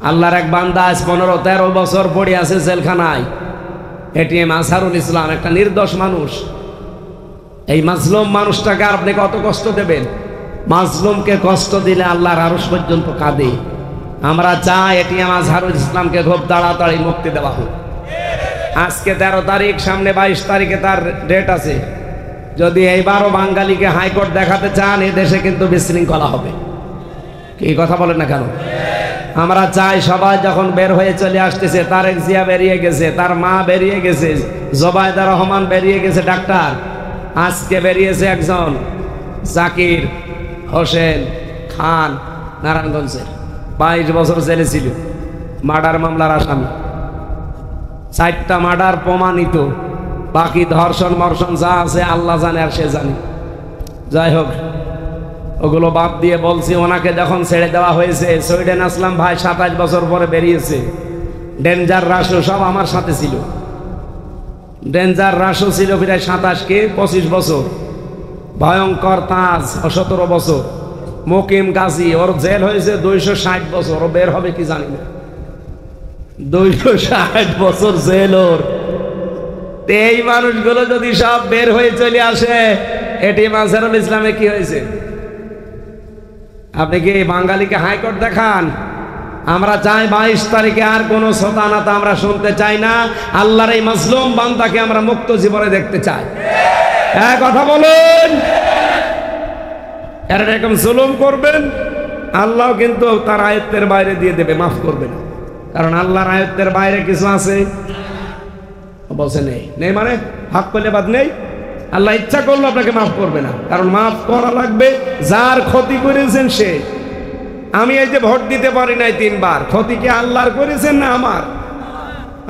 আল্লাহর এক বান্দা আজ 15-13 বছর পড়ে আছে জেলখানায়। এটিএম আজহারুল ইসলাম, একটা নির্দোষ মানুষ। এই মাজলুম মানুষটাকে আপনি কত কষ্ট দেবেন? মাজলুমকে কষ্ট দিলে আল্লাহর আরশ পর্যন্ত কাঁদে। আমরা চাই এটিএম আজহারুল ইসলামকে খুব তাড়াতাড়ি মুক্তি দেওয়া হোক। আজকে 13 তারিখ, সামনে 22 তারিখে তার ডেট আছে। যদি এইবারও বাঙালিকে হাইকোর্ট দেখাতে চান, এই দেশে কিন্তু বিশৃঙ্খলা হবে। কি কথা বলেন না কেন? আমরা চাই সবাই যখন বের হয়ে চলে আসতেছে, তারেক জিয়া বেরিয়ে গেছে, তার মা বেরিয়ে গেছে, জোবায়দা রহমান বেরিয়ে গেছে ডাক্তার, আজকে বেরিয়েছে একজন জাকির হোসেন খান, নারায়ণগঞ্জের, 22 বছর জেলে ছিল, মার্ডার মামলার আসামি। 4টা মার্ডার প্রমাণিত, বাকি ধর্ষণ মর্ষণ যা আছে আল্লাহ জানে আর সে জানে। যাই হোক, ওগুলো বাদ দিয়ে বলছি, ওনাকে যখন ছেড়ে দেওয়া হয়েছে, সুইডেন আসলাম ভাই 27 বছর পরে বেরিয়েছে। ডেঞ্জার রাসু সব আমার সাথে ছিল। ডেঞ্জার রাসু ছিল প্রায় 25 বছর। ভয়ঙ্কর তাজ 17 বছর। মুকিম গাজী, ওর জেল হয়েছে 260 বছর। ও বের হবে কি জানি না। 260 বছর জেল ওর। এই মানুষগুলো যদি সব বের হয়ে চলে আসে, এটিএম আজহারুল ইসলামে কি হয়েছে? আপনি কি বাঙালিকে হাইকোর্ট দেখান? আমরা চাই 22 তারিখে আর কোনো শতানাতা আমরা শুনতে চাই না। আল্লাহর এই মাজলুম বান্দাকে আমরা মুক্ত জীবনে দেখতে চাই। এক কথা বলুন, এরকম জুলুম করবেন, আল্লাহ কিন্তু তার আয়ত্তের বাইরে দিয়ে দেবে, মাফ করবে না। কারণ আল্লাহর আয়ত্তের বাইরে কিছু আছে? বলছে নেই। নেই মানে হাত করলে বাদ নেই। আল্লাহ ইচ্ছা করলে আপনাকে মাফ করবে না, কারণ মাফ করা লাগবে যার ক্ষতি করেছেন সে। আমি এই যে ভোট দিতে পারি নাই 3 বার, ক্ষতি কি আল্লাহর করেছেন না আমার?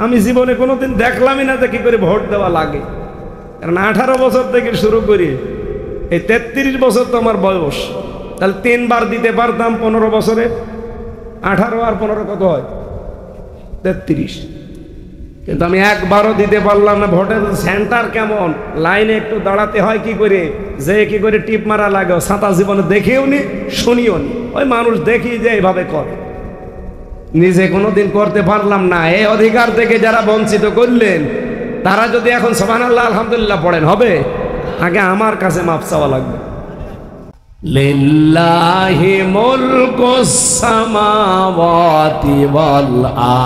আমি জীবনে কোনোদিন দেখলামই না যে কি করে ভোট দেওয়া লাগে। কারণ 18 বছর থেকে শুরু করি, এই 33 বছর তো আমার বয়স। তাহলে 3 বার দিতে পারতাম 15 বছরে। 18 আর 15 কত হয়? 33। কিন্তু আমি একবারও দিতে পারলাম না। ভোটের সেন্টার কেমন, লাইনে একটু দাঁড়াতে হয় কি করে, যে কি করে টিপ মারা লাগে, ছাতা জীবনে দেখেও নি, শুনিও নি। ওই মানুষ দেখি যে এইভাবে করে, নিজে কোনোদিন করতে পারলাম না। এই অধিকার থেকে যারা বঞ্চিত করলেন, তারা যদি এখন সুবহানাল্লাহ আলহামদুলিল্লাহ পড়েন, হবে? আগে আমার কাছে মাফ চাওয়া লাগবে। লিল্লাহি মুলকুস সামাওয়াতি ওয়াল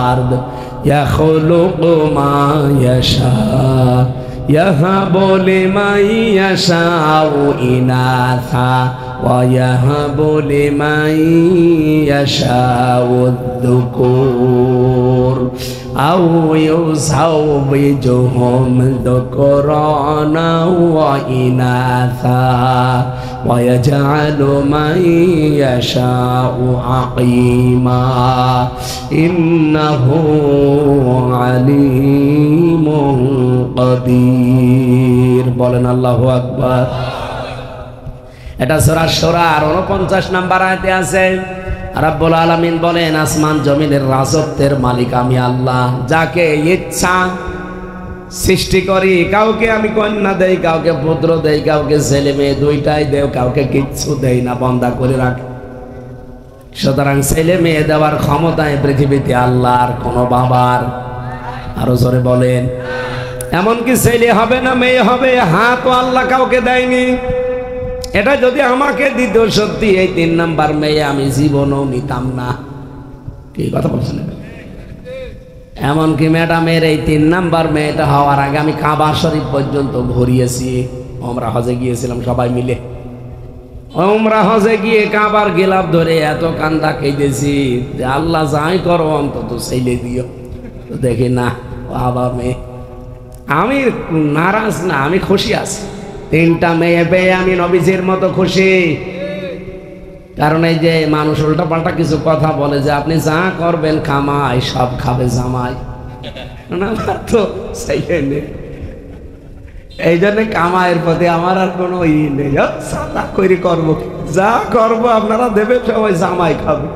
আরদ ইয়াখলুকু মা ইয়াশা ইয়াহাবু লিমান ইয়াশাউ ইনাথা ওয়া ইয়াহাবু লিমান ইয়াশাউ যুকুর আও ইউযাওবিজুহুম যুকরানা ওয়া ইনাথা ওয়া ইয়াজআলু মান ইয়াশাউ আকিমা ইন্নাহু আলিমুন কাদির। বলেন আল্লাহু আকবার। এটা সূরা শুরার 49 নম্বর আয়াতে আছে। রাব্বুল আলামিন বলেন, আসমান জমিনের রাজত্বের মালিক আমি আল্লাহ, যাকে ইচ্ছা সৃষ্টি করি। কাউকে আমি কন্যা দেই, কাউকে পুত্র দেই, কাউকে ছেলে মেয়ে দুইটাই দেও, কাউকে কিচ্ছু দেই না, বন্ধা করে রাখি। সুতরাং ছেলে মেয়ে দেওয়ার ক্ষমতায় পৃথিবীতে আল্লাহর কোনো বাবার। আরো জোরে বলেন। এমনকি ছেলে হবে না মেয়ে হবে, হাত আল্লাহ কাউকে দেয়নি। এটা যদি আমাকে দিত সত্যি, এই 3 নাম্বার মেয়ে আমি জীবনও নিতাম না। কি কথা বলছেন? এমনকি ম্যাডামের এই 3 নাম্বার মেয়েটা হওয়ার আগে আমি কাবা শরীফ পর্যন্ত ঘুরিয়েছি। আমরা হজে গিয়েছিলাম সবাই মিলে। আমরা হজে গিয়ে কাবার গিলাফ ধরে এত কান্দা কেঁদেছি যে আল্লাহ যাই করো অন্তত ছেলে দিও। তো দেখি না, বাবা মেয়ে। আমি নারাজ না, আমি খুশি আছি। 3টা মেয়ে পেয়ে আমি নবীজির মতো খুশি। কারণ এই যে মানুষ উল্টা পাল্টা কিছু কথা বলে যে আপনি যা করবেন কামাই, সব খাবে জামাই। আমার তো সেই নেই, এই জন্য কামাইয়ের প্রতি আমার আর কোনো ই নেই। সাদা করে করবো, যা করবো আপনারা দেবে, সবাই জামাই খাবে।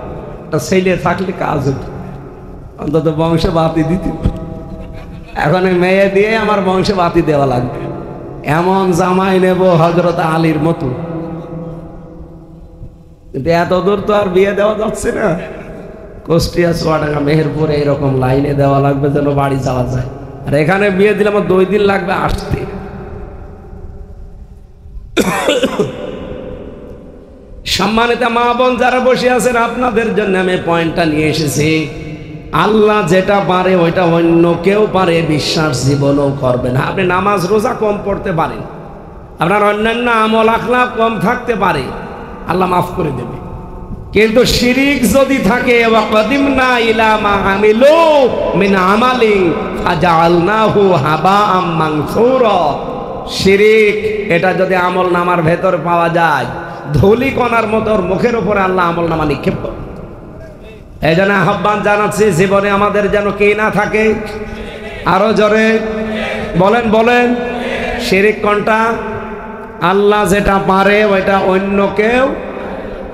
ছেলে থাকলে কাজ হতো, অন্তত বংশে বাতি দিতে। এখন মেয়ে দিয়ে আমার বংশে বাতি দেওয়া লাগবে। এমন জামাই নেব হযরত আলীর মতো। কিন্তু এত দূর তো আর বিয়ে দেওয়া যাচ্ছে না। কুষ্টিয়া, চুয়াডাঙ্গা, মেহেরপুরে এরকম লাইনে দেওয়া লাগবে যেন বাড়ি যাওয়া যায়। আর এখানে বিয়ে দিলে আমার 2 দিন লাগবে আসতে। সম্মানিত মা বোন যারা বসে আছেন, আপনাদের জন্য আমি পয়েন্টটা নিয়ে এসেছি। আল্লাহ যেটা পারে ওইটা অন্য কেউ পারে বিশ্বাস জীবনও করবে না। আপনি নামাজ রোজা কম পড়তে পারেন, আপনার অন্যান্য আমল আখলাক কম থাকতে পারে, আল্লাহ মাফ করে দেবে। কিন্তু শিরিক যদি থাকে, ওয়াকাদিমনা ইলা মা আমিলু মিন আমালি ফাজআলনাহু হাবাআম মানসুরা, শিরিক এটা যদি আমল নামার ভেতর পাওয়া যায়, ধুলি কণার মতো মুখের উপরে আল্লাহ আমল নামা নিক্ষেপ করে। এই জন্য আহ্বান জানাচ্ছি, জীবনে আমাদের যেন কি না থাকে, আরো জোরে বলেন বলেন, শিরিক কোনটা? আল্লাহ যেটা পারে ওইটা অন্য কেউ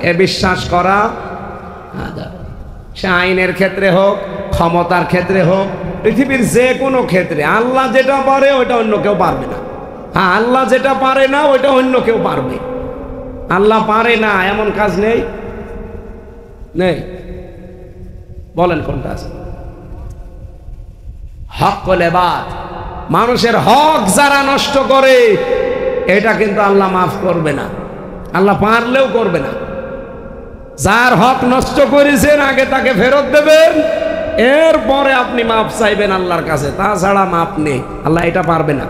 এ বিশ্বাস করা। সে আইনের ক্ষেত্রে হোক, ক্ষমতার ক্ষেত্রে হোক, পৃথিবীর যে কোনো ক্ষেত্রে আল্লাহ যেটা পারে ওইটা অন্য কেউ পারবে না। হ্যাঁ, আল্লাহ যেটা পারে না ওইটা অন্য কেউ পারবে। আল্লাহ পারে না এমন কাজ নেই, নেই। বলেন কোনটা আছে? হক্কুল ইবাদ, মানুষের হক যারা নষ্ট করে এটা কিন্তু আল্লাহ মাফ করবে না, আল্লাহ পারলেও করবে না। যার হক নষ্ট করেছেন আগে তাকে ফেরত দেবেন, এরপরে আপনি মাফ চাইবেন আল্লাহর কাছে, তাছাড়া মাফ নেই। আল্লাহ এটা পারবে না।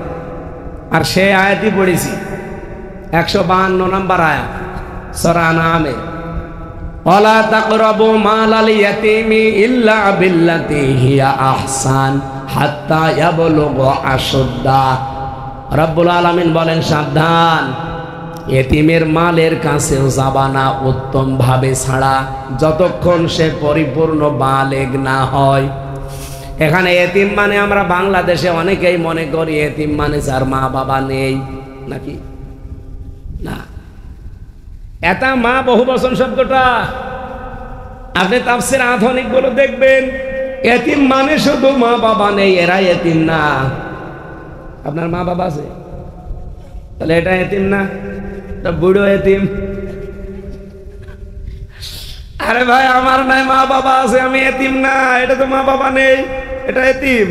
আর সে আয়াতই পড়েছি 152 নম্বর আয়াত সূরা আনআমে, ওয়ালা তাকরাবু মালাল ইয়াতীমি ইল্লা বিল্লাতি হিয়া আহসান হাত্তা ইয়াবলুগা আশুদ্দা। রব্বুল আলামিন বলেন, সাবধান, এতিমের মালের কাছেও যাবা না উত্তম ভাবে ছাড়া, যতক্ষণ সে পরিপূর্ণ বালেগ না হয়। এখানে এতিম মানে আমরা বাংলাদেশে অনেকেই মনে করি এতিম মানে যার মা বাবা নেই, নাকি না? এটা মা বহুবচন শব্দটা আপনি তাফসীর আধুনিক গুলো দেখবেন, এতিম মানে শুধু মা বাবা নেই, এরা এতিম না। আপনার মা বাবা আছে, তাহলে এটা এতিম না, এটা বুড়ো এতিম। আরে ভাই, আমার নাই মা বাবা আছে, আমি এতিম না, এটা তো মা বাবা নেই, এটা এতিম।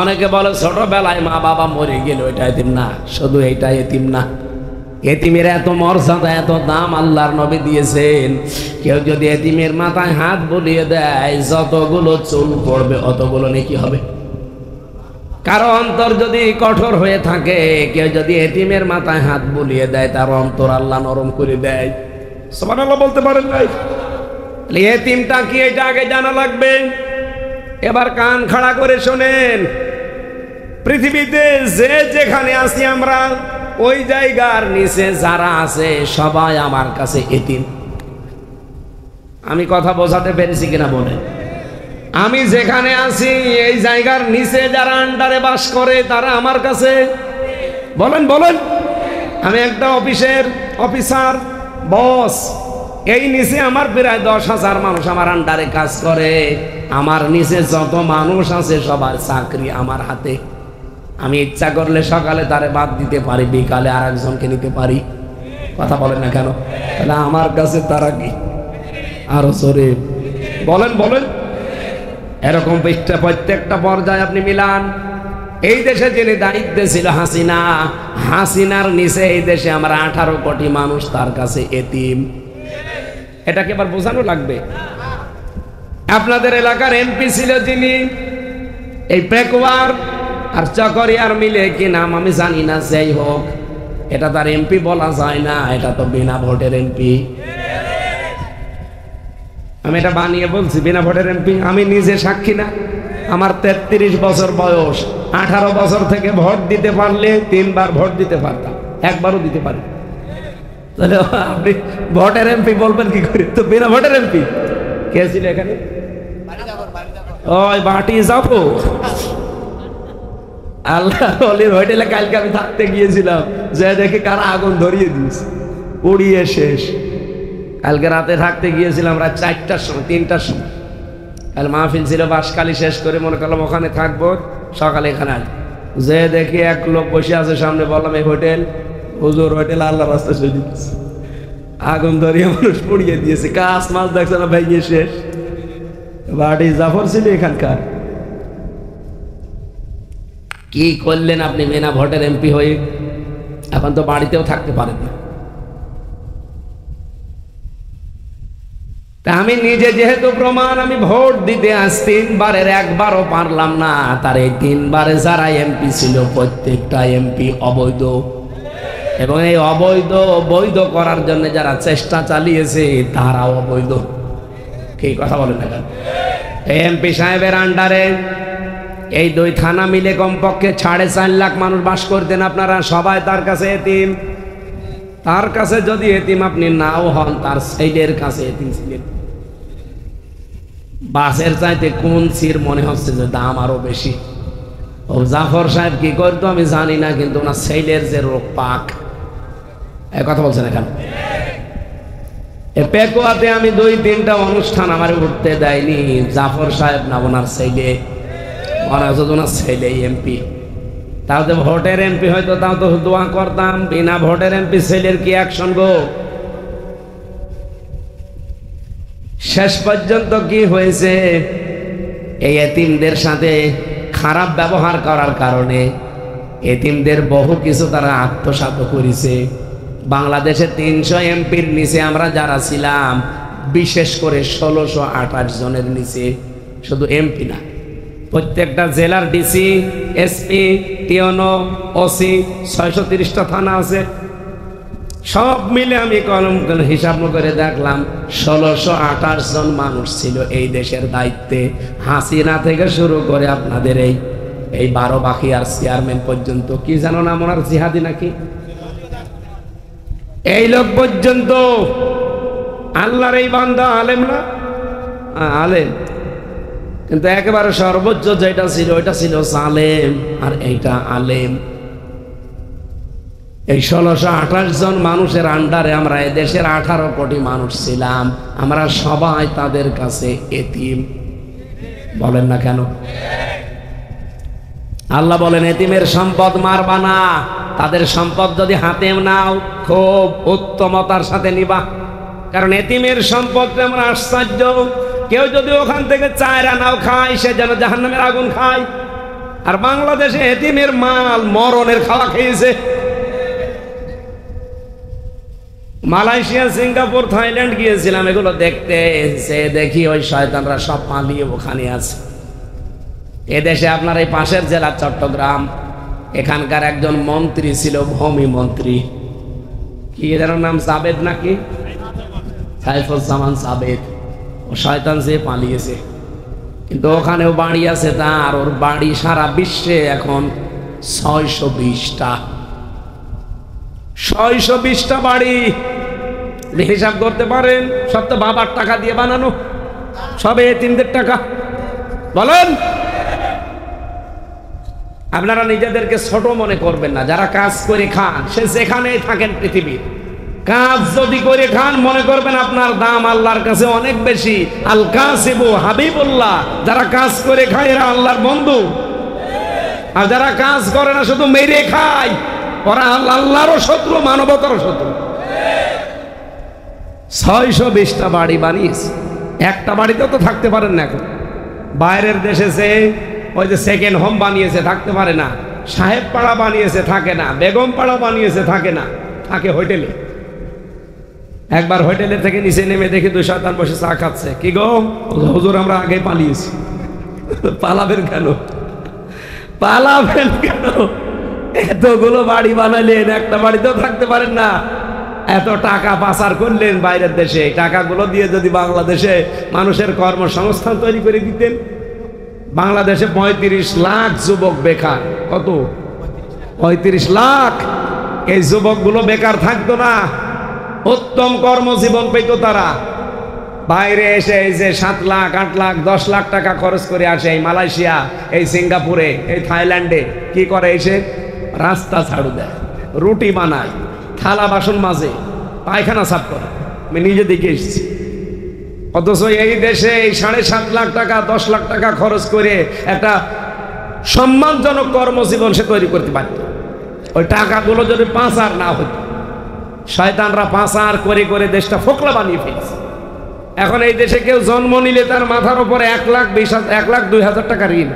অনেকে বলে ছোটবেলায় মা বাবা মরে গেল, এটা এতিম না। শুধু এটা এতিম না, এতিমের এত মর্যাদা, এত দাম আল্লাহর নবী দিয়েছেন। কেউ যদি এতিমের মাথায় হাত বুলিয়ে দেয়, যতগুলো চুল পড়বে অতগুলো নেকি হবে। কারো অন্তর যদি কঠোর হয়ে থাকে, কেউ যদি এতিমের মাথায় হাত বুলিয়ে দেয়, তার অন্তর আল্লাহ নরম করে দেয়। সুবহানাল্লাহ বলতে পারেন নাই? এতিমটা কি এটা আগে জানা লাগবে। এবার কান খাড়া করে শোনেন, পৃথিবীতে যে যেখানে আছি আমরা, ওই জায়গার নিচে যারা আছে সবাই আমার কাছে এতিম। আমি কথা বোঝাতে পেরেছি কিনা বলেন? আমি যেখানে আছি এই জায়গার নিচে যারা আন্ডারে বাস করে তারা আমার কাছে, বলেন বলেন। আমি একটা অফিসের অফিসার, বস, এই নিচে আমার প্রায় 10,000 মানুষ আমার আন্ডারে কাজ করে। আমার নিচে যত মানুষ আছে সবার চাকরি আমার হাতে। আমি ইচ্ছা করলে সকালে তারে বাদ দিতে পারি, বিকালে আর একজনকে নিতে পারি। কথা বলেন না কেন? তাহলে আমার কাছে তারা কি? আরো জোরে বলেন বলেন। এরকম প্রত্যেকটা পর্যায়ে আপনি মিলান। এই দেশে যিনি দায়িত্বে ছিল হাসিনা, হাসিনার নিচে এই দেশে আমরা 18 কোটি মানুষ তার কাছে এতিম। এটাকে এবার বোঝানো লাগবে। আপনাদের এলাকার এমপি ছিল যিনি, এই পেকুয়ার আর চকরিয়ার মিলে কি নাম আমি জানি না, যাই হোক, এটা তার এমপি বলা যায় না, এটা তো বিনা ভোটের এমপি। আমি এটা বানিয়ে বলছি বিনা ভোটের এমপি, আমি নিজে সাক্ষী না। আমার 33 বছর বয়স, 18 বছর থেকে ভোট দিতে পারলে 3 বার ভোট দিতে পারতাম, একবারও দিতে পারি। তাহলে আপনি ভোটের এমপি বলবেন কি করে? তো বিনা ভোটের এমপি কে ছিল এখানে? ওই বাটি যাবো আল্লাহ অলির হোটেলে কালকে আমি থাকতে গিয়েছিলাম, যে দেখে কারা আগুন ধরিয়ে দিয়েছে, উড়িয়ে শেষ। কালকে রাতে থাকতে গিয়েছিলাম রাত 4টার সময়, 3টার সময়। কাল মাহফিল ছিল বাসকালী, শেষ করে মনে করলাম ওখানে থাকবো, সকালে এখানে আসবো। যে দেখি এক লোক বসে আছে সামনে, বললাম এই হোটেল? হুজুর হোটেল আল্লাহ রাস্তায় চলে দিচ্ছে। আগুন ধরিয়ে মানুষ পুড়িয়ে দিয়েছে, কাজ মাছ দেখছে না ভেঙে শেষ। বাড়ি জাফর ছিল এখানকার। কি করলেন আপনি বিনা ভোটের এমপি হয়ে? এখন তো বাড়িতেও থাকতে পারেন না। তা আমি নিজে যেহেতু প্রমাণ, আমি ভোট দিতে আজ 3 বারের একবারও পারলাম না। তার এই 3 বারে যারা এমপি ছিল প্রত্যেকটা এমপি অবৈধ, এবং এই অবৈধ বৈধ করার জন্য যারা চেষ্টা চালিয়েছে তারাও অবৈধ। কি কথা বলেন না? এমপি সাহেবের আন্ডারে এই 2 থানা মিলে কমপক্ষে 4.5 লাখ মানুষ বাস করতেন। আপনারা সবাই তার কাছে এতিম। তার কাছে যদি এতিম আপনি নাও হন, তার ছেলের কাছে এতিম ছিলেন। বাসের চাইতে কোন সির মনে হচ্ছে যে দাম আরো বেশি। ও জাফর সাহেব কি করতো আমি জানি না, কিন্তু ওনার ছেলের যে রোগ পাক, কথা বলছেন এখন। পেকুয়াতে আমি 2-3টা অনুষ্ঠান আমার উঠতে দেয়নি জাফর সাহেব না ওনার ছেলে। মনে হচ্ছে ওনার ছেলে এমপি। তাহলে ভোটের এমপি হয়তো তাও তো দোয়া করতাম। বিনা ভোটের এমপি ছেলের কি অ্যাকশন গো? শেষ পর্যন্ত কি হয়েছে? এই এতিমদের সাথে খারাপ ব্যবহার করার কারণে এতিমদের বহু কিছু তারা আত্মসাৎ করেছে। বাংলাদেশে 300 এমপির নিচে আমরা যারা ছিলাম, বিশেষ করে 1628 জনের নিচে, শুধু এমপি না, প্রত্যেকটা জেলার ডিসি, এসপি, টিওনো, ওসি, 630টা থানা আছে। সব মিলে আমি কলম হিসাব করে দেখলাম 1628 জন মানুষ ছিল এই দেশের দায়িত্বে। হাসিনা থেকে শুরু করে আপনাদের এই 12 বাখিয়ার চেয়ারম্যান পর্যন্ত, কি জানো না ওনার জিহাদি নাকি, এই লোক পর্যন্ত। আল্লাহর এই বান্দা আলেম না? আলেম, কিন্তু একেবারে সর্বোচ্চ যেটা ছিল ওইটা ছিল সালেম, আর এইটা আলেম। এই 1628 জন মানুষের আন্ডারে আমরা এদেশের 18 কোটি মানুষ ছিলাম। আমরা সবাই তাদের কাছে এতিম। বলেন না কেন? আল্লাহ বলেন এতিমের সম্পদ মারবা না। তাদের সম্পদ যদি হাতে নাও খুব উত্তমতার সাথে নিবা, কারণ এতিমের সম্পদ যেমন আশ্চর্য। কেউ যদি ওখান থেকে 4 আনাও খায়, সে যেন জাহান্নামের আগুন খায়। আর বাংলাদেশে এতিমের মাল মরণের খাওয়া খেয়েছে। মালয়েশিয়া, সিঙ্গাপুর, থাইল্যান্ড গিয়েছিলাম এগুলো দেখতে। সে দেখি ওই শয়তানরা সব পালিয়ে ওখানে আছে। এদেশে আপনার এই পাশের জেলা চট্টগ্রাম, এখানকার একজন মন্ত্রী ছিল, ভূমি মন্ত্রী, কি এর নাম সাবেদ নাকি, সাইফুজ্জামান সাবেদ। ও শয়তান সে পালিয়েছে, কিন্তু ওখানেও বাড়ি আছে তার। ওর বাড়ি সারা বিশ্বে এখন 620টা। 620টা বাড়ি হিসাব করতে পারেন। সব তো বাবার টাকা দিয়ে বানানো, সবে এতিমদের টাকা। বলেন, আপনারা নিজেদেরকে ছোট মনে করবেন না। যারা কাজ করে খান, সে যেখানেই থাকেন পৃথিবীর, কাজ যদি করে খান, মনে করবেন আপনার দাম আল্লাহর কাছে অনেক বেশি। আল কাসিবু হাবিবুল্লাহ, যারা কাজ করে খায় এরা আল্লাহর বন্ধু। আর যারা কাজ করে না, শুধু মেরে খায়, ওরা আল্লাহরও শত্রু, মানবতারও শত্রু। 620টা বাড়ি বানিয়েছে। একটা বাড়িতেও তো থাকতে পারেন না। এখন বাইরের দেশে যে ওই যে সেকেন্ড হোম বানিয়েছে, থাকতে পারে না। সাহেব পাড়া বানিয়েছে, থাকে না। বেগম পাড়া বানিয়েছে, থাকে না, থাকে হোটেলে। একবার হোটেলের থেকে নিচে নেমে দেখি 2 শয়তান বসে চা খাচ্ছে। কি গো হুজুর, আমরা আগে পালিয়েছি। পালাবেন কেন? পালাবেন কেন? এতগুলো বাড়ি বানালেন, একটা বাড়িতেও থাকতে পারেন না। এত টাকা পাচার করলেন বাইরের দেশে। টাকাগুলো দিয়ে যদি বাংলাদেশে মানুষের কর্মসংস্থান তৈরি করে দিতেন। বাংলাদেশে 35 লাখ যুবক বেকার। কত? 35 লাখ। এই যুবকগুলো বেকার থাকতো না, উত্তম কর্মজীবন পেত তারা। বাইরে এসে এই যে 7 লাখ, 8 লাখ, 10 লাখ টাকা খরচ করে আসে এই মালয়েশিয়া, এই সিঙ্গাপুরে, এই থাইল্যান্ডে। কি করে? এসে রাস্তা ঝাড়ু দেয়, রুটি বানায়, থালা বাসন মাজে, পায়খানা সাফ করে। আমি নিজে দিকে এসেছি। অথচ এই দেশে এই 7.5 লাখ টাকা, 10 লাখ টাকা খরচ করে একটা সম্মানজনক কর্মজীবন সে তৈরি করতে পারত। ওই টাকাগুলো যদি পাচার না হতো, শয়তানরা পাচার করে করে দেশটা ফোকলা বানিয়ে ফেলছে। এখন এই দেশে কেউ জন্ম নিলে তার মাথার উপরে 1,02,000 টাকা ঋণ।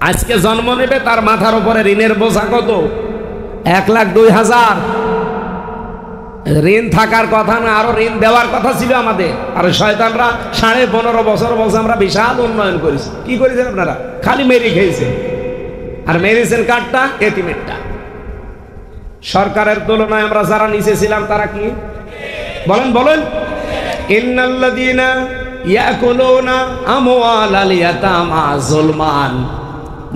আজকে জন্ম নেবে, তার মাথার উপরে ঋণের বোঝা কত? 1,02,000। ঋণ থাকার কথা না, আরো ঋণ দেওয়ার কথা ছিল আমাদের। আর শয়তানরা 15.5 বছর বলছে আমরা বিশাল উন্নয়ন করেছি। কি করেছেন আপনারা? খালি মেরি খেয়েছেন। আর মেরেছেন কারটা? এতিমেরটা। সরকারের তুলনায় আমরা যারা নিচে ছিলাম তারা কি বলেন? বলেন, ইন্নাল্লাযীনা ইয়াকুলুনা আমওয়ালাল ইয়াতামা যুলমান,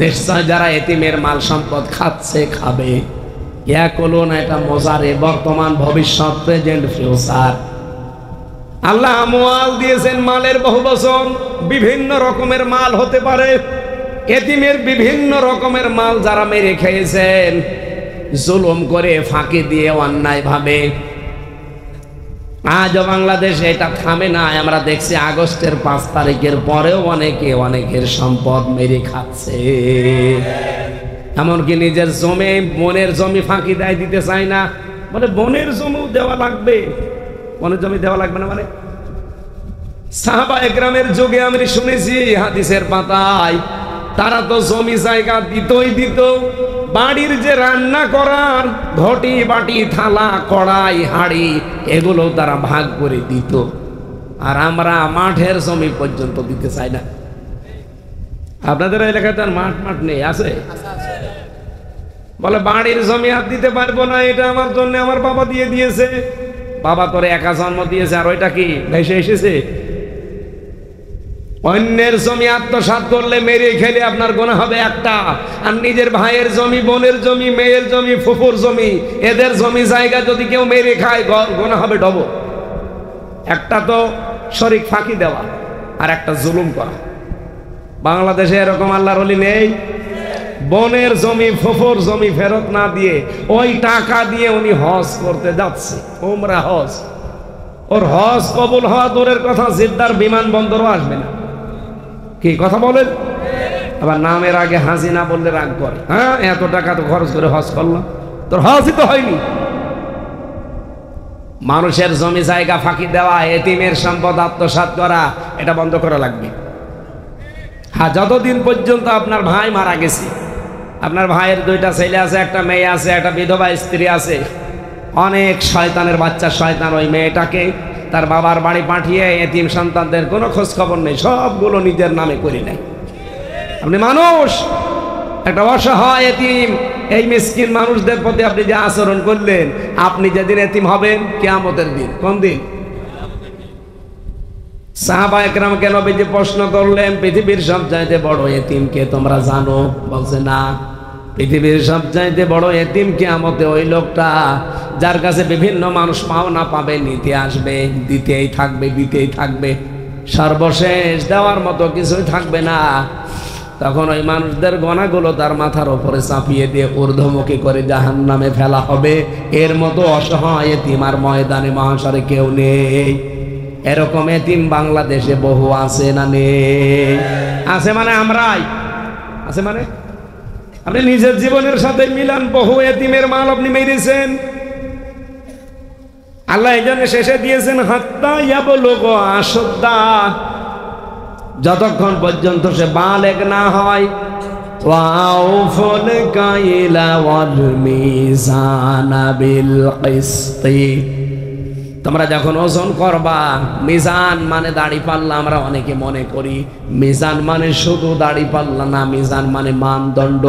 নিশ্চয় যারা এতিমের মাল সম্পদ খাচ্ছে, খাবে। ইয়াকুলুনা এটা মোজারে, বর্তমান, ভবিষ্যৎ, প্রেজেন্ট, ফিউচার। আল্লাহ আমওয়াল দিয়েছেন, মালের বহু বচন। বিভিন্ন রকমের মাল হতে পারে। এতিমের বিভিন্ন রকমের মাল যারা মেরে খেয়েছেন, জুলুম করে, ফাঁকি দিয়ে, অন্যায় ভাবে। আজও বাংলাদেশে এটা থামে না। আমরা দেখছি আগস্টের 5 তারিখের পরেও অনেকের সম্পদ মেরে খাচ্ছে। এমনকি নিজের জমি, বনের জমি ফাঁকি দেয়, দিতে চায় না। বলে বনের জমিও দেওয়া লাগবে। বনের জমি দেওয়া লাগবে না মানে? সাহাবা একরামের যুগে আমি শুনেছি হাদিসের পাতায়, তারা তো জমি জায়গা দিতই দিত, বাড়ির যে রান্না করার ঘটি, বাটি, থালা, কড়াই, হাঁড়ি, এগুলো তারা ভাগ করে দিত। আর আমরা মাঠের জমি পর্যন্ত দিতে চাই না। আপনাদের এলাকায় তার মাঠ নেই? আছে? বলে বাড়ির জমি আর দিতে পারবো না, এটা আমার জন্য আমার বাবা দিয়ে দিয়েছে। বাবা তোরে একা জন্ম দিয়েছে, আর ওইটা কি ভেসে এসেছে? অন্যের জমি আত্মসাৎ করলে, মেরে খেলে আপনার গুনাহ হবে একটা। আর নিজের ভাইয়ের জমি, বোনের জমি, মেয়ের জমি, ফুফুর জমি, এদের জমি জায়গা যদি কেউ মেরে খায়, গুনাহ হবে ডবল। একটা তো শরীক ফাঁকি দেওয়া, আর একটা জুলুম করা। বাংলাদেশে এরকম আল্লাহর ওলি নেই? বোনের জমি, ফুফুর জমি ফেরত না দিয়ে ওই টাকা দিয়ে উনি হজ করতে যাচ্ছে, উমরা হজ। ওর হজ কবুল হওয়া দূরের কথা, জিদ্দার বিমানবন্দরও আসবে না। কি কথা বলেন? আবার নামের আগে হাসি না বললে রাগ করে। হ্যাঁ, এত টাকা তো খরচ করে হজ করলাম, তোর হজই তো হয়নি। মানুষের জমি জায়গা ফাঁকি দেওয়া, এতিমের সম্পদ আত্মসাৎ করা, এটা বন্ধ করা লাগবে। হ্যাঁ, যতদিন পর্যন্ত আপনার ভাই মারা গেছে, আপনার ভাইয়ের 2টা ছেলে আছে, একটা মেয়ে আছে, একটা বিধবা স্ত্রী আছে, অনেক শয়তানের বাচ্চা শয়তান ওই মেয়েটাকে তার বাবার বাড়ি পাঠিয়ে এতিম সন্তানদের কোনো খোঁজ খবর নেই, সবগুলো নিজের নামে করে নেয়। আপনি মানুষ, একটা অসহায় এতিম, এই মিসকিন মানুষদের প্রতি আপনি যে আচরণ করলেন, আপনি যেদিন এতিম হবেন কিয়ামতের দিন। কোন দিন? সাহাবা একরামকে নবীজি প্রশ্ন করলেন, পৃথিবীর সবচাইতে বড় এতিমকে তোমরা জানো? বলছে না। পৃথিবীর সবচাইতে বড় এতিম কিয়ামতে ওই লোকটা যার কাছে বিভিন্ন মানুষ পাওনা পাবে, নিতে আসবে, দিতেই থাকবে, দিতেই থাকবে, সর্বশেষ দেওয়ার মতো কিছুই থাকবে না। তখন ওই মানুষদের গনাগুলো তার মাথার উপরে চাপিয়ে দিয়ে ঊর্ধ্বমুখী করে জাহান্নামে ফেলা হবে। এর মতো অসহায় এতিম আর ময়দানে মাহশরে কেউ নেই। এরকম এতিম বাংলাদেশে বহু আছে না নেই? আছে মানে আমরাই। আছে মানে আপনি নিজের জীবনের সাথে মিলান, বহু এতিমের মাল আপনি মেরেছেন। আল্লাহ এই জন্য শেষে দিয়েছেন হাত্তা ইয়াবলুগা আশুদ্দা, যতক্ষণ পর্যন্ত সে বালেগ না হয়। ওয়াউফুল কাইলা ওয়াল মিজানা বিল কিসতি, তোমরা যখন ওজন করবা, মিজান মানে দাড়ি পাল্লা। আমরা অনেকে মনে করি মিজান মানে শুধু দাড়ি পাল্লা না, মিজান মানে মানদণ্ড।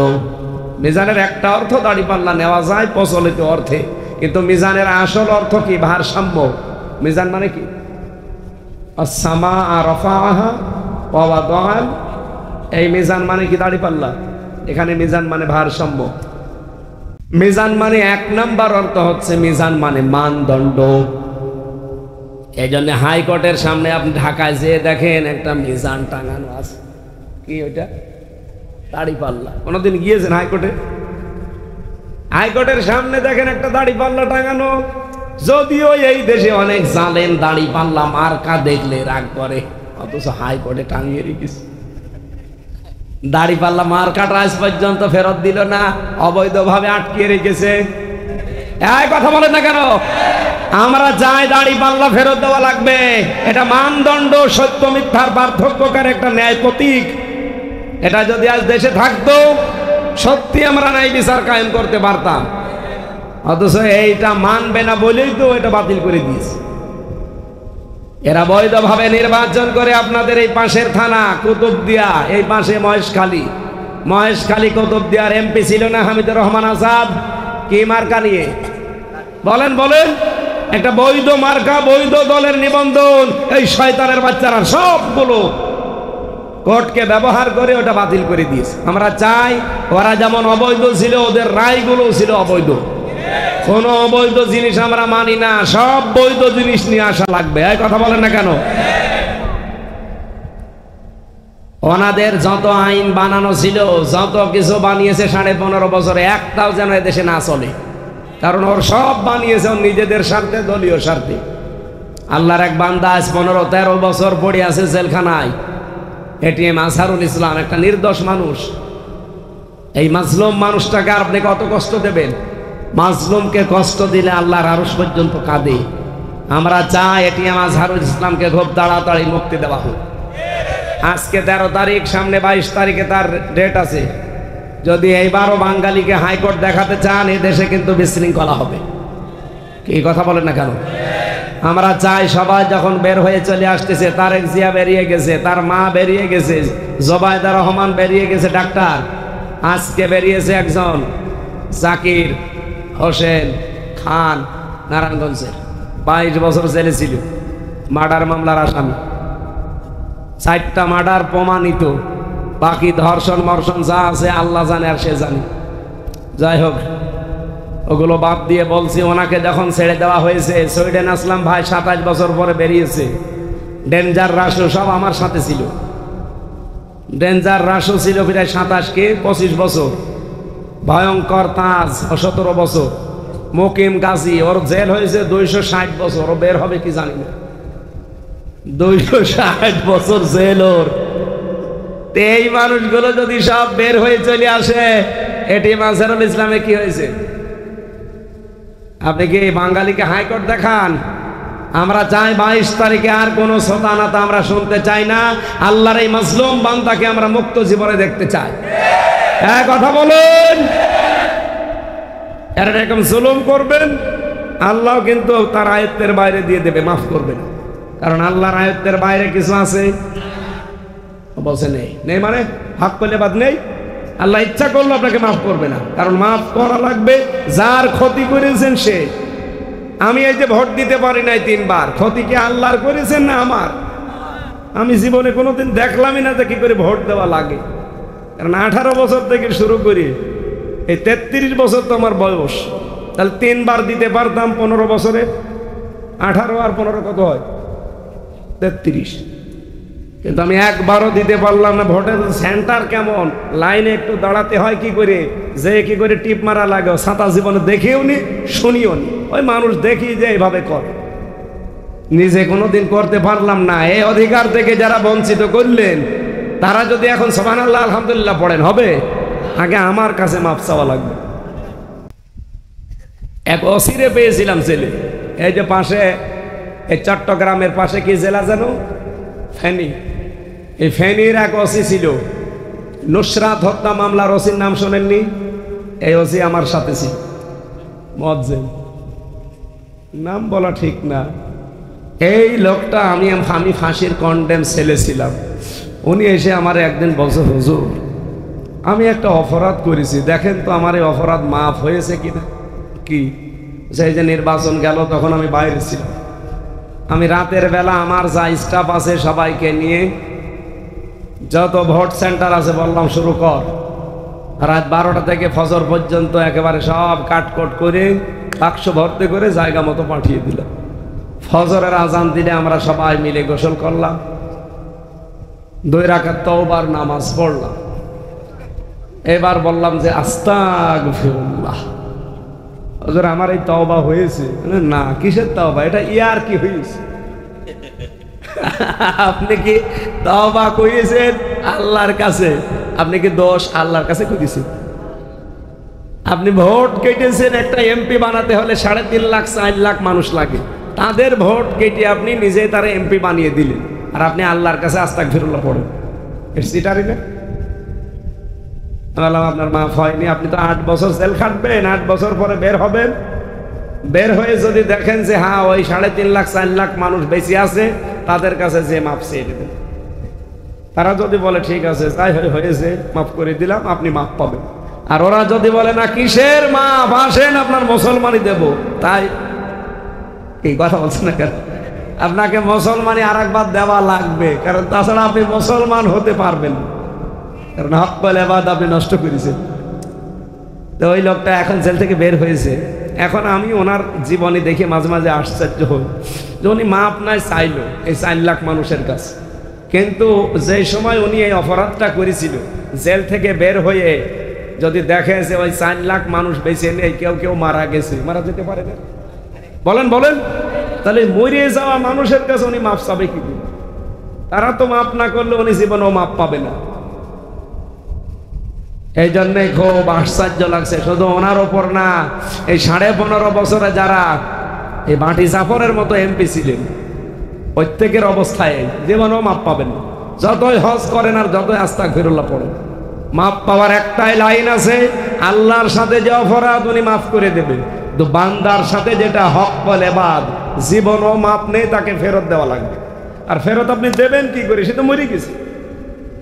মিজানের একটা অর্থ দাড়ি পাল্লা নেওয়া যায় প্রচলিত অর্থে, কিন্তু মিজানের আসল অর্থ কি? ভারসাম্য। মিজান মানে কি? আস-সামা রাফাআহা ওয়া ওয়াদাআ, এই মিজান মানে কি? দাড়ি পাল্লা। এখানে মিজান মানে ভারসাম্য। মিজান মানে 1 নাম্বার অর্থ হচ্ছে মিজান মানে মানদণ্ড। এই জন্য হাইকোর্টের সামনে আপনি ঢাকায় যেয়ে দেখেন একটা মিজান টাঙানো আছে। কি ওইটা? দাড়ি পাল্লা। কোনোদিন গিয়েছেন হাইকোর্টে? হাইকোর্টের সামনে দেখেন একটা দাড়ি পাল্লা টাঙানো। যদিও এই দেশে অনেক জালেন দাড়ি পাল্লা মার্কা দেখলে রাগ করে, অথচ হাইকোর্টে টাঙিয়ে রেখেছে। দাড়ি পাল্লা মার্কাটা আজ পর্যন্ত ফেরত দিল না, অবৈধভাবে আটকিয়ে রেখেছে। এই কথা বলেন না কেন? আমরা যাই দাড়ি পাল্লা ফেরত দেওয়া লাগবে, এটা মানদণ্ড, সত্য মিথ্যার পার্থক্যকার একটা ন্যায় প্রতীক। এটা যদি আজ দেশে থাকতো সত্যি আমরা ন্যায় বিচার কায়েম করতে পারতাম, অথচ এইটা মানবে না বলেই তো এটা বাতিল করে দিয়েছে। এরা বৈধভাবে নির্বাচন করে আপনাদের এই পাশের থানা কুতুবদিয়া, এই পাশে মহেশখালী কুতুবদিয়ার এমপি ছিল না হামিদুর রহমান আজাদ? কি মার্কা নিয়ে বলেন বলেন? একটা বৈধ মার্কা, বৈধ দলের নিবন্ধন, এই শয়তানের বাচ্চারা সবগুলো কোর্টকে ব্যবহার করে ওটা বাতিল করে দিয়েছে। আমরা চাই ওরা যেমন অবৈধ ছিল, ওদের রায়গুলো ছিল অবৈধ। কোনো অবৈধ জিনিস আমরা মানি না, সব বৈধ জিনিস নিয়ে আসা লাগবে। এই কথা বলেন না কেন? ওনাদের যত আইন বানানো ছিল, যত কিছু বানিয়েছে 15.5 বছরে, একটাও যেন এদেশে না চলে। কারণ ওর সব বানিয়েছে ওর নিজেদের স্বার্থে, দলীয় স্বার্থে। আল্লাহর এক বান্দা আজ 15-13 বছর পড়ে আছে জেলখানায়, এটিএম আজহারুল ইসলাম, একটা নির্দোষ মানুষ। এই মাজলুম মানুষটাকে আপনি কত কষ্ট দেবেন? মাজলুমকে কষ্ট দিলে আল্লাহর আরশ পর্যন্ত কাঁদে। আমরা চাই এটিএম আজহারুল ইসলামকে খুব তাড়াতাড়ি মুক্তি দেওয়া হোক। আজকে 13 তারিখ, সামনে 22 তারিখে তার ডেট আছে। যদি এইবারও বাঙালিকে হাইকোর্ট দেখাতে চান, এই দেশে কিন্তু বিশৃঙ্খলা হবে। কি কথা বলেন না কেন? আমরা চাই সবাই যখন বের হয়ে চলে আসতেছে, তারেক জিয়া বেরিয়ে গেছে, তার মা বেরিয়ে গেছে, জোবায়দা রহমান বেরিয়ে গেছে, ডাক্তার আজকে বেরিয়েছে একজন জাকির হোসেন খান, নারায়ণগঞ্জের, 22 বছর জেলে ছিল, মার্ডার মামলার আসামি। 4টা মার্ডার প্রমাণিত, বাকি ধর্ষণ মর্ষণ যা আছে আল্লাহ জানে আর সে জানে। যাই হোক, ওগুলো বাদ দিয়ে বলছি, ওনাকে যখন ছেড়ে দেওয়া হয়েছে, সুইডেন আসলাম ভাই 27 বছর পরে বেরিয়েছে। ডেঞ্জার রাসু সব আমার সাথে ছিল। ডেঞ্জার রাসু ছিল প্রায় 25 বছর। ভয়ঙ্কর তাজ 17 বছর। মুকিম গাজী, ওর জেল হয়েছে 260 বছর, ও বের হবে কি জানি না। 260 বছর জেল ওর। এই মানুষগুলো যদি সব বের হয়ে চলে আসে, এটিএম আজহারুল ইসলামে কি হয়েছে? আপনি কি বাঙালিকে হাইকোর্ট দেখান? আমরা চাই 22 তারিখে আর কোন শতানাতা আমরা শুনতে চাই না। আল্লাহর এই মাজলুম বান্দাকে আমরা মুক্ত জীবনে দেখতে চাই। হ্যাঁ, কথা বলুন। এর এরকম জুলুম করবেন, আল্লাহ কিন্তু তার আয়ত্তের বাইরে দিয়ে দেবে, মাফ করবে না। কারণ আল্লাহর আয়ত্তের বাইরে কিছু আছে? বলছে নেই। নেই মানে হাত করলে বাদ নেই। আল্লাহ ইচ্ছা করলে আপনাকে মাফ করবে না, কারণ মাফ করা লাগবে যার ক্ষতি করেছেন সে। আমি এই যে ভোট দিতে পারি নাই 3 বার, ক্ষতি কি আল্লাহর করেছেন না আমার? আমি জীবনে কোনোদিন দেখলামই না যে কি করে ভোট দেওয়া লাগে। কারণ 18 বছর থেকে শুরু করি, এই 33 বছর তো আমার বয়স। তাহলে 3 বার দিতে পারতাম 15 বছরে। 18 আর 15 কত হয়? 33। কিন্তু আমি একবারও দিতে পারলাম না। ভোটের সেন্টার কেমন, লাইনে একটু দাঁড়াতে হয় কি করে, যে কি করে টিপ মারা লাগে, ছাতা জীবনে দেখেও নি, শুনিও নি। ওই মানুষ দেখি যে এইভাবে করে, নিজে কোনোদিন করতে পারলাম না। এই অধিকার থেকে যারা বঞ্চিত করলেন, তারা যদি এখন সুবহানাল্লাহ আলহামদুলিল্লাহ পড়েন, হবে? আগে আমার কাছে মাফ চাওয়া লাগবে। এক অসিরে পেয়েছিলাম জেলে, এই যে পাশে, এই চট্টগ্রামের পাশে কি জেলা জানো? ফেনী। এই ফেনীর এক ওসি ছিল, নুসরাত হত্যা মামলার ওসির নাম শোনেননি? এই ওসি আমার সাথে ছিল, মজ্জেম, নাম বলা ঠিক না। এই লোকটা, আমি ফাঁসির কন্ডেম ছেলে ছিলাম। উনি এসে আমার একদিন বলছে, হুজুর আমি একটা অপরাধ করেছি, দেখেন তো আমার এই অপরাধ মাফ হয়েছে কিনা। কি? সেই যে নির্বাচন গেল, তখন আমি বাইরে ছিলাম। আমি রাতের বেলা আমার যা স্টাফ আছে সবাইকে নিয়ে যত ভোট সেন্টার আছে বললাম শুরু কর। রাত 12টা থেকে ফজর পর্যন্ত একেবারে সব কাটকট করে বাক্স ভর্তি করে জায়গা মতো পাঠিয়ে দিলাম। ফজরের আজান দিলে আমরা সবাই মিলে গোসল করলাম, 2 রাকাত তওবার নামাজ পড়লাম। এবার বললাম যে আস্তাগফিরুল্লাহ, হুজুর আমার এই তওবা হয়েছে। না, কিসের তওবা? এটা ইয়ার কি হয়েছে? আপনি কি তওবা করেছেন আল্লাহর কাছে? আপনি কি দোষ আল্লাহর কাছে করেছেন? আপনি ভোট কেটেছেন, একটা এমপি বানাতে হলে 3.5 লাখ 4 লাখ মানুষ লাগে, তাদের ভোট কেটে আপনি নিজে তারা এমপি বানিয়ে দিলেন, আর আপনি আল্লাহর কাছে আস্তাগফিরুল্লাহ পড়েন। সিটারি না? বললাম আপনার মাফ হয়নি, আপনি তো 8 বছর জেল খাটবেন, 8 বছর পরে বের হবেন। বের হয়ে যদি দেখেন যে হ্যাঁ ওই 3.5 লাখ 4 লাখ মানুষ বেশি আছে, তাদের কাছে যে মাফ চেয়ে দেবেন। তারা যদি বলে ঠিক আছে তাই হয়েছে, মাফ করে দিলাম, আপনি মাফ পাবেন। আর ওরা যদি বলে না কিসের মাফ, আসেন আপনার মুসলমানই দেব, তাই এই কথা বলছেন না কেন? আপনাকে মুসলমানই আর একবার দেওয়া লাগবে, কারণ তাছাড়া আপনি মুসলমান হতে পারবেন না, কারণ হক্কল ইবাদত আপনি নষ্ট করেছেন। তো ওই লোকটা এখন জেল থেকে বের হয়েছে। এখন আমি ওনার জীবনে দেখে মাঝে মাঝে আশ্চর্য হই যে উনি মাপ নাই চাইল এই 4 লাখ মানুষের কাছে, কিন্তু যে সময় উনি এই অপরাধটা করেছিল, জেল থেকে বের হয়ে যদি দেখে যে ওই 4 লাখ মানুষ বেঁচে নেই, কেউ কেউ মারা গেছে, মারা যেতে পারে না, বলেন বলেন, তাহলে মরে যাওয়া মানুষের কাছে উনি মাপ চাবে কি? তারা তো মাপ না করলে উনি জীবনেও মাপ পাবে না। এই জন্যে খুব আশ্চর্য লাগছে, শুধু ওনার ওপর না, এই 15.5 বছরে যারা এই মাটি জাফরের মতো এমপি ছিলেন, প্রত্যেকের অবস্থায় জীবনেও মাপ পাবেন না, যতই হজ করেন আর যতই আস্তাগফিরুল্লাহ পড়েন। মাপ পাওয়ার একটাই লাইন আছে, আল্লাহর সাথে যে অপরাধ উনি মাফ করে দেবেন, তো বান্দার সাথে যেটা হক্কল ইবাদত, জীবনও মাপ নেই, তাকে ফেরত দেওয়া লাগবে। আর ফেরত আপনি দেবেন কি করে? সে তো মরে গেছে।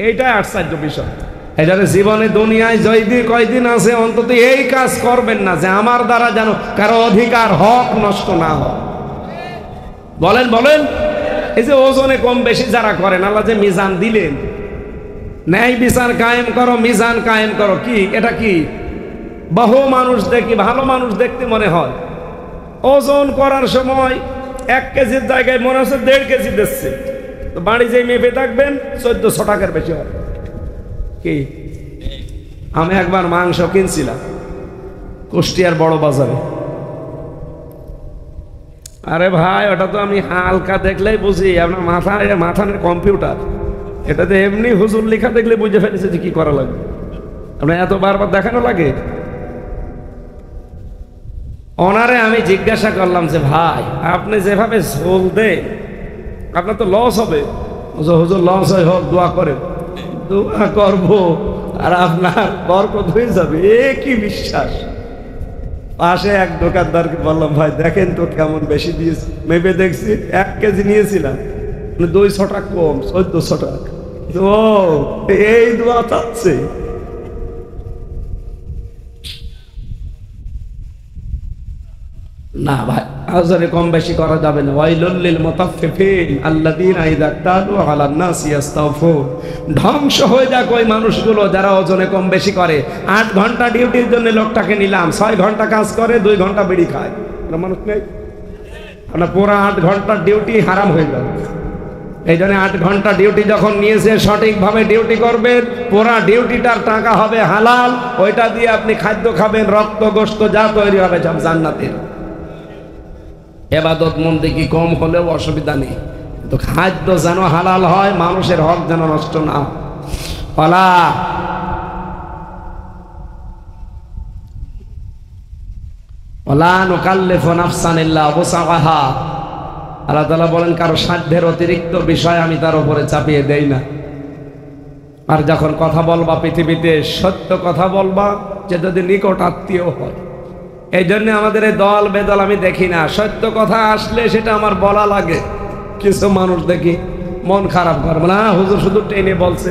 এইটাই আশ্চর্য বিষয়। এই জন্য জীবনে দুনিয়ায় যদি কয়দিন আছে, অন্তত এই কাজ করবেন না যে আমার দ্বারা যেন কারো অধিকার হক নষ্ট না হয়। বলেন বলেন, এই যে ওজনে কম বেশি যারা করেন, আল্লাহ যে মিজান দিলেন, ন্যায় বিচার কায়েম করো, মিজান কায়েম করো, কি এটা কি? বহু মানুষ দেখি, ভালো মানুষ দেখতে মনে হয়, ওজন করার সময় 1 কেজির জায়গায় মনে হচ্ছে 1.5 কেজি দিচ্ছে, তো বাড়ি যেই মেপে থাকবেন 1400 টাকার বেশি হয়। কি? আমি একবার মাংস কিনছিলাম কুষ্টিয়ার বড় বাজারে। আরে ভাই, ওটা তো আমি হালকা দেখলেই বুঝি, আপনার মাথার কম্পিউটার, এটাতে এমনি হুজুর লেখা দেখলে বুঝে ফেলেছে যে কি করা লাগবে। আপনার এত বারবার দেখানো লাগে? ওনারে আমি জিজ্ঞাসা করলাম যে ভাই, আপনি যেভাবে ঝোল দেন, আপনার তো লস হবে। হুজুর লস হয় হোক, দোয়া করেন। দোয়া করবো আর আপনার বরকত হয়ে যাবে, এ কি বিশ্বাস। পাশে এক দোকানদারকে বললাম, ভাই দেখেন তো কেমন বেশি দিয়েছে। মেপে দেখছি 1 কেজি নিয়েছিলাম, 200 টাকা কম, 1400 টাকা। ও এই দোয়া চাচ্ছে। না ভাই, আজরে কম বেশি করা যাবে না। ওয়াইলুল লিল মুতাফফিফিন আল্লাযীনা ইযা তালু আলান নাসি ইস্তাগফিরুন। ধ্বংস হয়ে যাক ওই মানুষগুলো যারা ওজনে কম বেশি করে। 8 ঘন্টা ডিউটির জন্য লোকটাকে নিলাম, 6 ঘন্টা কাজ করে, 2 ঘন্টা বিড়ি খায়। মানুষ নেই, আপনার পুরো 8 ঘন্টার ডিউটি হারাম হয়ে যাবে। এই জন্য 8 ঘন্টা ডিউটি যখন নিয়েছে, সঠিকভাবে ডিউটি করবেন, পুরা ডিউটিটার টাকা হবে হালাল, ওইটা দিয়ে আপনি খাদ্য খাবেন, রক্ত গোশত যা তৈরি হবে সব জান্নাতের। ইবাদত মন্দি কি কম হলেও অসুবিধা নেই, কিন্তু খাদ্য যেন হালাল হয়, মানুষের হক যেন নষ্ট না হয়। ওয়ালা নুকাল্লিফু নাফসান ইল্লা উসআহা। আল্লাহ তাআলা বলেন, কারো সাধ্যের অতিরিক্ত বিষয় আমি তার উপরে চাপিয়ে দেই না। আর যখন কথা বলবা পৃথিবীতে, সত্য কথা বলবা, যে যদি নিকট আত্মীয় হয়। এই জন্য আমাদের এই দল বেদল আমি দেখি না, সত্য কথা আসলে সেটা আমার বলা লাগে। কিছু মানুষ দেখি মন খারাপ করবে না, হুজুর শুধু টেনে বলছে।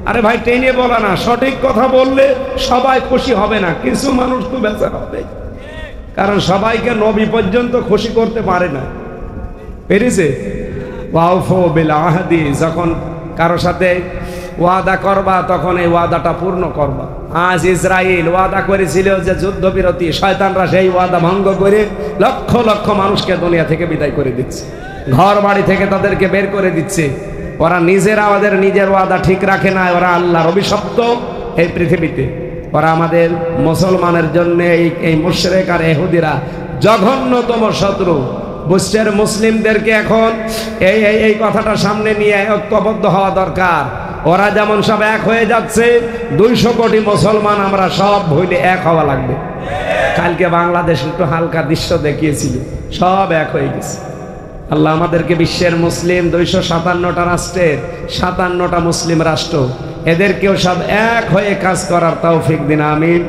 আরে ভাই, টেনে বলা না, সঠিক কথা বললে সবাই খুশি হবে না, কিছু মানুষ তো বেঁচে হবে। কারণ সবাইকে নবী পর্যন্ত খুশি করতে পারে না, পেরেছে? ওয়াউফু বিল আহদি, যখন কারো সাথে ওয়াদা করবা তখন এই ওয়াদাটা পূর্ণ করবা। আজ ইসরায়েল ওয়াদা করেছিল যে যুদ্ধবিরতি, শয়তানরা সেই ওয়াদা ভঙ্গ করে লক্ষ লক্ষ মানুষকে দুনিয়া থেকে বিদায় করে দিচ্ছে, ঘর বাড়ি থেকে তাদেরকে বের করে দিচ্ছে। ওরা নিজেরা ওদের নিজের ওয়াদা ঠিক রাখে না, ওরা আল্লাহর অভিশপ্ত এই পৃথিবীতে। ওরা আমাদের মুসলমানের জন্য এই মুশরিক আর ইহুদিরা জঘন্যতম শত্রু। বিশ্বের মুসলিমদেরকে এখন এই কথাটা সামনে নিয়ে ঐক্যবদ্ধ হওয়া দরকার। ওরা যেমন সব এক হয়ে যাচ্ছে, 200 কোটি মুসলমান আমরা সব ভুলে এক হওয়া লাগবে। কালকে বাংলাদেশ একটু হালকা দৃশ্য দেখিয়েছিল, সব এক হয়ে গেছে। আল্লাহ আমাদেরকে বিশ্বের মুসলিম 257টা রাষ্ট্রের 57টা মুসলিম রাষ্ট্র, এদেরকেও সব এক হয়ে কাজ করার তৌফিক দিন, আমিন।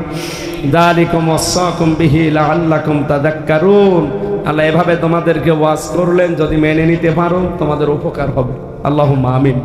যালিকুম ওয়াসাকুম বিহি লাআল্লাকুম তাযাক্কারুন। আল্লাহ এভাবে তোমাদেরকে ওয়াজ করলেন, যদি মেনে নিতে পারো তোমাদের উপকার হবে। আল্লাহুম্মা আমিন।